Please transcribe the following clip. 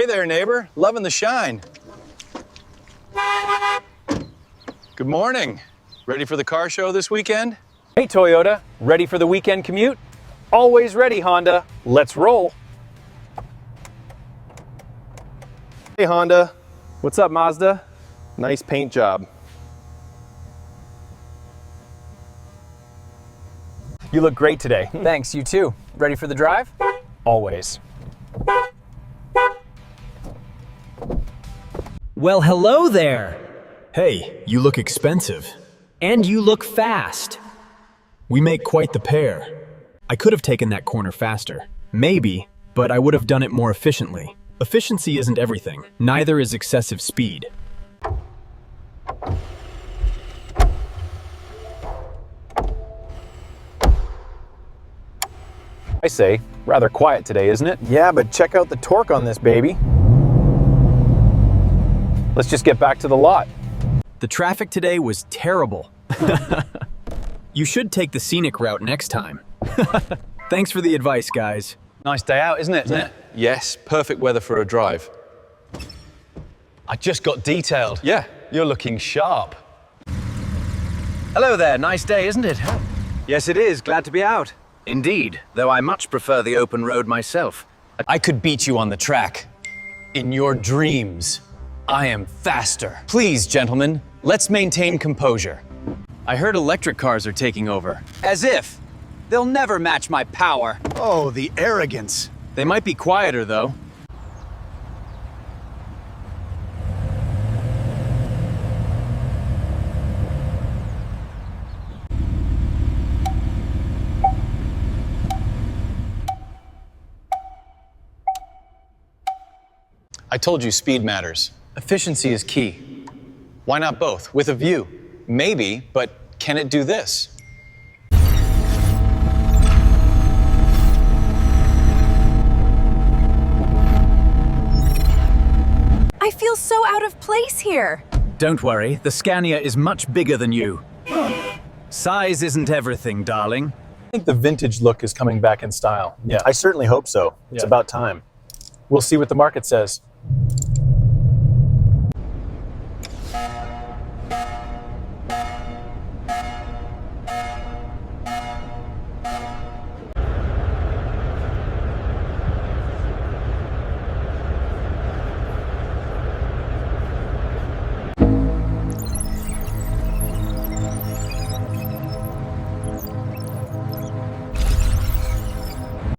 there, neighbor. Loving the shine. Good morning. Ready for the car show this weekend? Hey Toyota, ready for the weekend commute? Always ready, Honda. Let's roll. Hey Honda. What's up, Mazda? Nice paint job. You look great today. Thanks, you too. Ready for the drive? Always. Well, hello there. Hey, you look expensive. And you look fast. We make quite the pair. I could have taken that corner faster. Maybe, but I would have done it more efficiently. Efficiency isn't everything. Neither is excessive speed. I say, rather quiet today, isn't it? Yeah, but check out the torque on this baby. Let's just get back to the lot. The traffic today was terrible. You should take the scenic route next time. Thanks for the advice, guys. Nice day out, isn't it? Yes, perfect weather for a drive. I just got detailed. Yeah, you're looking sharp. Hello there, nice day, isn't it? Yes, it is. Glad to be out. Indeed, though I much prefer the open road myself. I could beat you on the track. In your dreams. I am faster. Please, gentlemen, let's maintain composure. I heard electric cars are taking over. As if. They'll never match my power. Oh, the arrogance. They might be quieter, though. I told you speed matters. Efficiency is key. Why not both, with a view? Maybe, but can it do this? I feel so out of place here. Don't worry, the Scania is much bigger than you. Size isn't everything, darling. I think the vintage look is coming back in style. Yeah. I certainly hope so. It's Yeah. about time. We'll see what the market says.